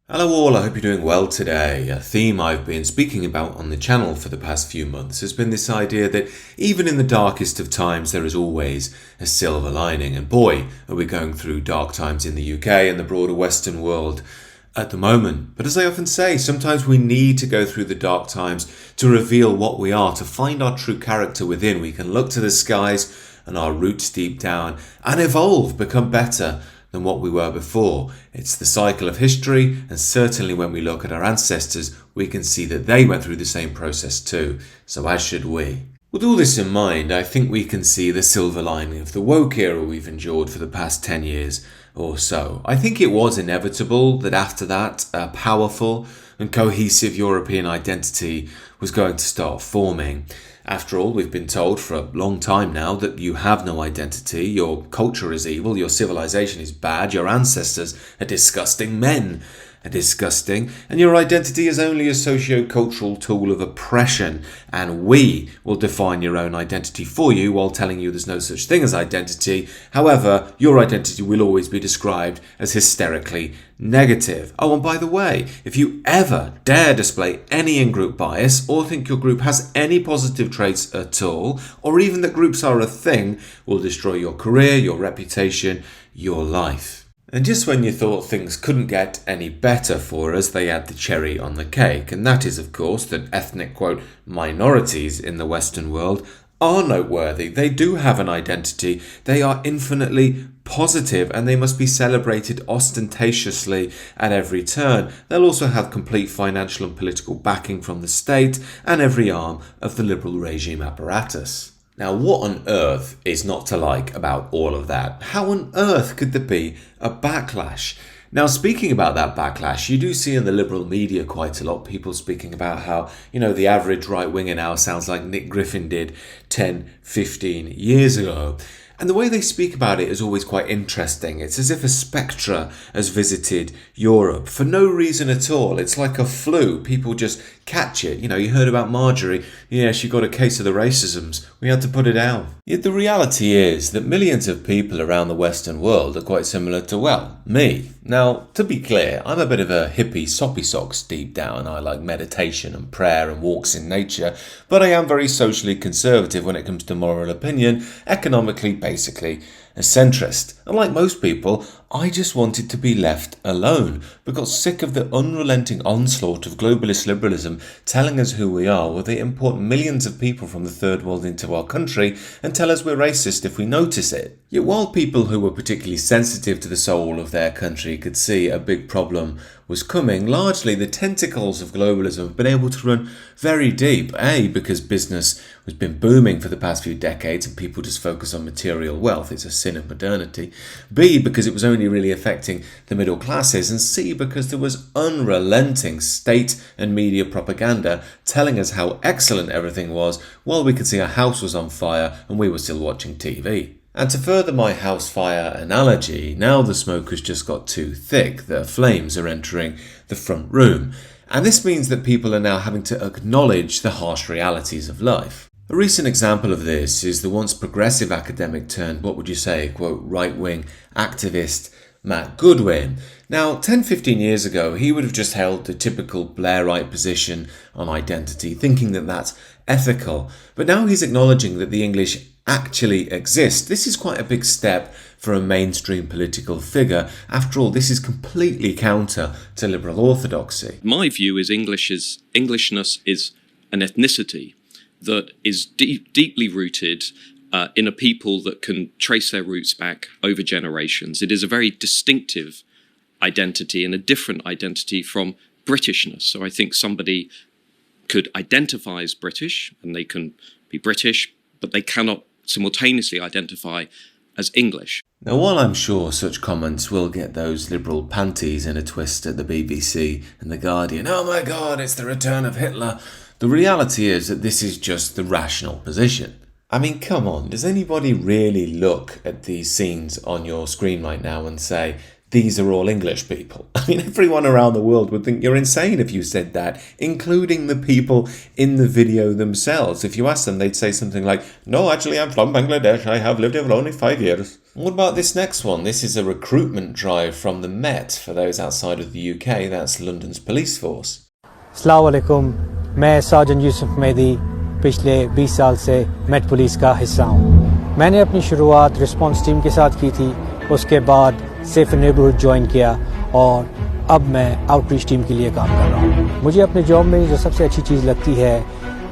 Hello all, I hope you're doing well today. A theme I've been speaking about on the channel for the past few months has been this idea that even in the darkest of times there is always a silver lining. And boy, are we going through dark times in the UK and the broader Western world at the moment. But as I often say, sometimes we need to go through the dark times to reveal what we are, to find our true character within. We can look to the skies and our roots deep down and evolve, become better than what we were before. It's the cycle of history, and certainly when we look at our ancestors, we can see that they went through the same process too, so as should we. With all this in mind, I think we can see the silver lining of the woke era we've endured for the past 10 years or so. I think it was inevitable that after that, a powerful and cohesive European identity was going to start forming. After all, we've been told for a long time now that you have no identity, your culture is evil, your civilization is bad, your ancestors are disgusting, men are disgusting, and your identity is only a socio-cultural tool of oppression, and we will define your own identity for you while telling you there's no such thing as identity. However, your identity will always be described as hysterically negative. Oh, and by the way, if you ever dare display any in-group bias or think your group has any positive traits at all, or even that groups are a thing, will destroy your career, your reputation, your life. And just when you thought things couldn't get any better for us, they add the cherry on the cake, and that is, of course, that ethnic, quote, minorities in the Western world are noteworthy. They do have an identity. They are infinitely positive, and they must be celebrated ostentatiously at every turn. They'll also have complete financial and political backing from the state and every arm of the liberal regime apparatus. Now, what on earth is not to like about all of that? How on earth could there be a backlash? Now, speaking about that backlash, you do see in the liberal media quite a lot people speaking about how, the average right-winger now sounds like Nick Griffin did 10, 15 years ago. And the way they speak about it is always quite interesting. It's as if a spectre has visited Europe for no reason at all. It's like a flu. People just catch it. You heard about Marjorie. Yeah, she got a case of the racisms. We had to put her down. Yet the reality is that millions of people around the Western world are quite similar to, well, me. Now, to be clear, I'm a bit of a hippie soppy socks deep down. I like meditation and prayer and walks in nature, but I am very socially conservative when it comes to moral opinion, economically, basically a centrist. And like most people, I just wanted to be left alone, but got sick of the unrelenting onslaught of globalist liberalism telling us who we are, where they import millions of people from the third world into our country and tell us we're racist if we notice it. Yet while people who were particularly sensitive to the soul of their country could see a big problem was coming, largely the tentacles of globalism have been able to run very deep. A, because business has been booming for the past few decades and people just focus on material wealth. It's a sin of modernity. B, because it was only really affecting the middle classes. And C, because there was unrelenting state and media propaganda telling us how excellent everything was while we could see our house was on fire and we were still watching TV. And to further my house fire analogy, now the smoke has just got too thick. The flames are entering the front room. And this means that people are now having to acknowledge the harsh realities of life. A recent example of this is the once progressive academic turned, what would you say, quote, right-wing activist Matt Goodwin. Now, 10-15 years ago, he would have just held the typical Blairite position on identity, thinking that that's ethical. But now he's acknowledging that the English actually exist. This is quite a big step for a mainstream political figure. After all, this is completely counter to liberal orthodoxy. My view is Englishness is an ethnicity that is deeply rooted in a people that can trace their roots back over generations. It is a very distinctive identity and a different identity from Britishness. So I think somebody could identify as British and they can be British, but they cannot simultaneously identify as English. Now, while I'm sure such comments will get those liberal panties in a twist at the BBC and The Guardian, oh my God, it's the return of Hitler, the reality is that this is just the rational position. I mean, come on, does anybody really look at these scenes on your screen right now and say, these are all English people? I mean, everyone around the world would think you're insane if you said that, including the people in the video themselves. If you ask them, they'd say something like, no, actually, I'm from Bangladesh. I have lived here for only 5 years. What about this next one? This is a recruitment drive from the Met. For those outside of the UK, that's London's police force. अस्सलाम वालेकुम, मैं साजन यूसुफ मेहदी पिछले 20 साल से met police का हिस्सा हूँ। मैंने अपनी शुरुआत रिस्पांस टीम के साथ की थी, उसके बाद सेफ नेबरहुड ज्वाइन किया और अब मैं आउटरीच टीम के लिए काम कर रहा हूँ। मुझे अपने जॉब में जो सबसे अच्छी चीज़ लगती है,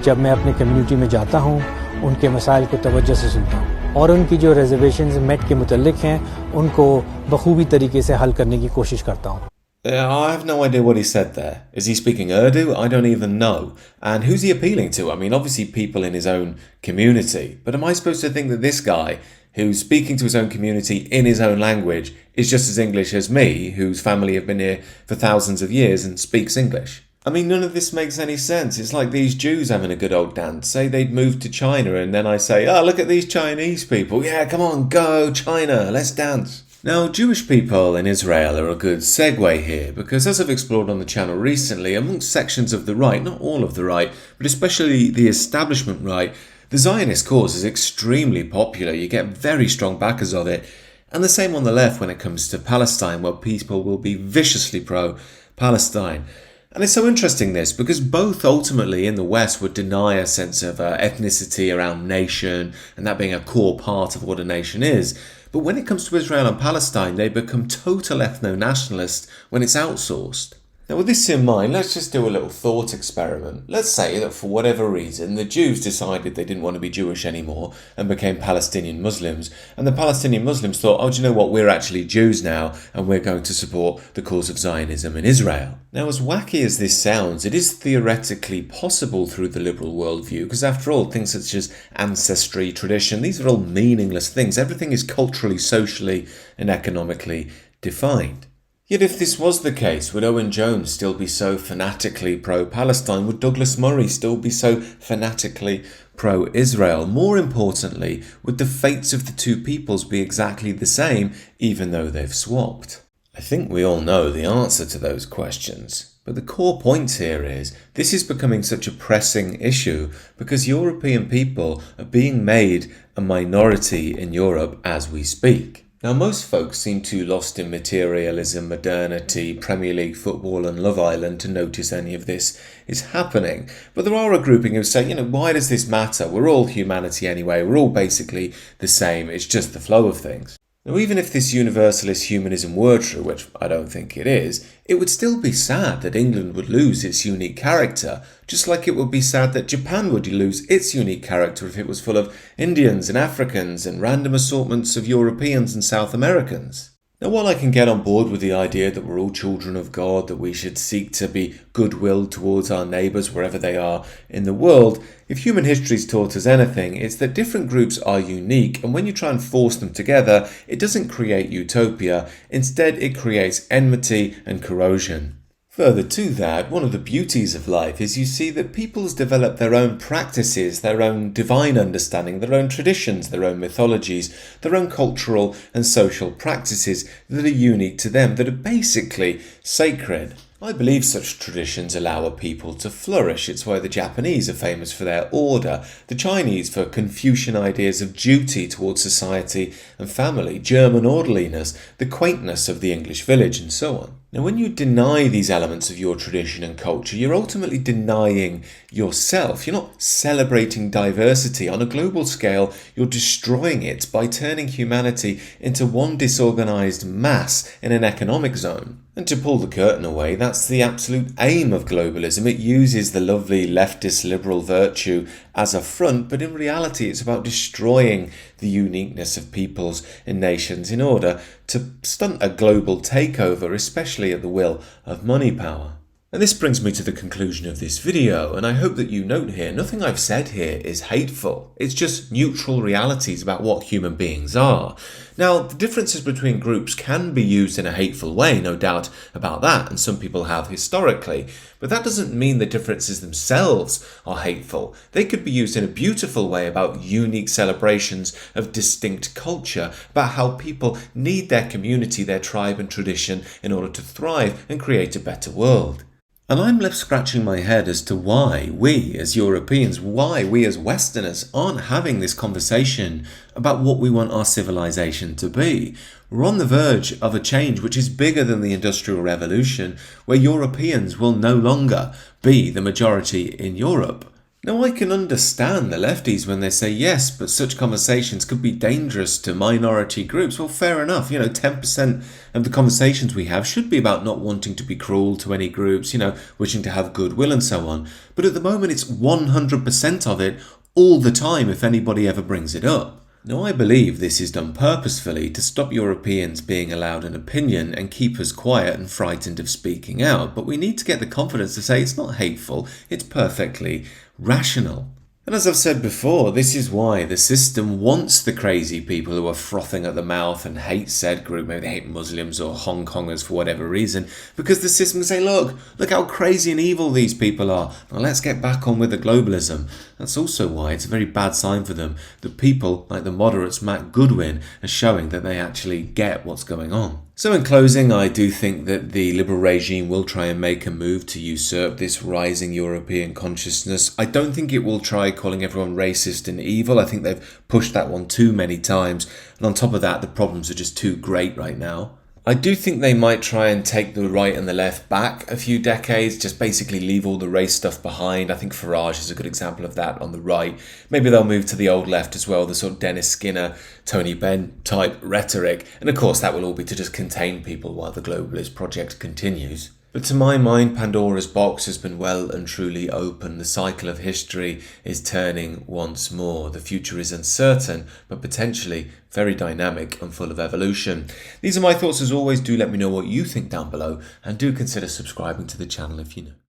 जब मैं अपने कम्युनिटी में जाता हूँ, उनके मसाइल को तवज्जो से सुनता हूँ और उनकी जो रिजर्वेशंस मेट के मुतल्लिक हैं, उनको बखूबी तरीके से हल करने की कोशिश करता हूँ। I have no idea what he said there. Is he speaking Urdu? I don't even know. And who's he appealing to? I mean, obviously people in his own community. But am I supposed to think that this guy, who's speaking to his own community in his own language, is just as English as me, whose family have been here for thousands of years and speaks English? I mean, none of this makes any sense. It's like these Jews having a good old dance. Say they'd moved to China and then I say, oh, look at these Chinese people. Yeah, come on, go, China, let's dance. Now, Jewish people in Israel are a good segue here because, as I've explored on the channel recently, amongst sections of the right, not all of the right, but especially the establishment right, the Zionist cause is extremely popular. You get very strong backers of it. And the same on the left when it comes to Palestine, where people will be viciously pro-Palestine. And it's so interesting this because both ultimately in the West would deny a sense of ethnicity around nation and that being a core part of what a nation is. But when it comes to Israel and Palestine, they become total ethno-nationalists when it's outsourced. Now with this in mind, let's just do a little thought experiment. Let's say that for whatever reason, the Jews decided they didn't want to be Jewish anymore and became Palestinian Muslims. And the Palestinian Muslims thought, oh, do you know what, we're actually Jews now and we're going to support the cause of Zionism in Israel. Now, as wacky as this sounds, it is theoretically possible through the liberal worldview because after all, things such as ancestry, tradition, these are all meaningless things. Everything is culturally, socially and economically defined. Yet if this was the case, would Owen Jones still be so fanatically pro-Palestine? Would Douglas Murray still be so fanatically pro-Israel? More importantly, would the fates of the two peoples be exactly the same, even though they've swapped? I think we all know the answer to those questions. But the core point here is, this is becoming such a pressing issue because European people are being made a minority in Europe as we speak. Now, most folks seem too lost in materialism, modernity, Premier League football and Love Island to notice any of this is happening. But there are a grouping who say, why does this matter? We're all humanity anyway. We're all basically the same. It's just the flow of things. Now, even if this universalist humanism were true, which I don't think it is, it would still be sad that England would lose its unique character, just like it would be sad that Japan would lose its unique character if it was full of Indians and Africans and random assortments of Europeans and South Americans. Now, while I can get on board with the idea that we're all children of God, that we should seek to be goodwill towards our neighbours wherever they are in the world, if human history's taught us anything, it's that different groups are unique, and when you try and force them together, it doesn't create utopia. Instead, it creates enmity and corrosion. Further to that, one of the beauties of life is you see that peoples develop their own practices, their own divine understanding, their own traditions, their own mythologies, their own cultural and social practices that are unique to them, that are basically sacred. I believe such traditions allow a people to flourish. It's why the Japanese are famous for their order, the Chinese for Confucian ideas of duty towards society and family, German orderliness, the quaintness of the English village, and so on. Now, when you deny these elements of your tradition and culture, you're ultimately denying yourself. You're not celebrating diversity. On a global scale, you're destroying it by turning humanity into one disorganized mass in an economic zone. And to pull the curtain away, that's the absolute aim of globalism. It uses the lovely leftist liberal virtue as a front, but in reality it's about destroying the uniqueness of peoples and nations in order to stunt a global takeover, especially at the will of money power. And this brings me to the conclusion of this video, and I hope that you note here, nothing I've said here is hateful. It's just neutral realities about what human beings are. Now, the differences between groups can be used in a hateful way, no doubt about that, and some people have historically, but that doesn't mean the differences themselves are hateful. They could be used in a beautiful way about unique celebrations of distinct culture, about how people need their community, their tribe and tradition in order to thrive and create a better world. And I'm left scratching my head as to why we as Europeans, why we as Westerners aren't having this conversation about what we want our civilization to be. We're on the verge of a change which is bigger than the Industrial Revolution, where Europeans will no longer be the majority in Europe. Now, I can understand the lefties when they say, yes, but such conversations could be dangerous to minority groups. Well, fair enough. 10% of the conversations we have should be about not wanting to be cruel to any groups, wishing to have goodwill and so on. But at the moment, it's 100% of it all the time if anybody ever brings it up. Now, I believe this is done purposefully to stop Europeans being allowed an opinion and keep us quiet and frightened of speaking out, but we need to get the confidence to say it's not hateful, it's perfectly rational. And as I've said before, this is why the system wants the crazy people who are frothing at the mouth and hate said group, maybe they hate Muslims or Hong Kongers for whatever reason, because the system can say, look how crazy and evil these people are. Now let's get back on with the globalism. That's also why it's a very bad sign for them that people like the moderates Matt Goodwin are showing that they actually get what's going on. So in closing, I do think that the Liberal regime will try and make a move to usurp this rising European consciousness. I don't think it will try calling everyone racist and evil. I think they've pushed that one too many times. And on top of that, the problems are just too great right now. I do think they might try and take the right and the left back a few decades, just basically leave all the race stuff behind. I think Farage is a good example of that on the right. Maybe they'll move to the old left as well, the sort of Dennis Skinner, Tony Benn type rhetoric. And of course, that will all be to just contain people while the globalist project continues. But to my mind, Pandora's box has been well and truly opened. The cycle of history is turning once more. The future is uncertain, but potentially very dynamic and full of evolution. These are my thoughts as always. Do let me know what you think down below, and do consider subscribing to the channel if you know.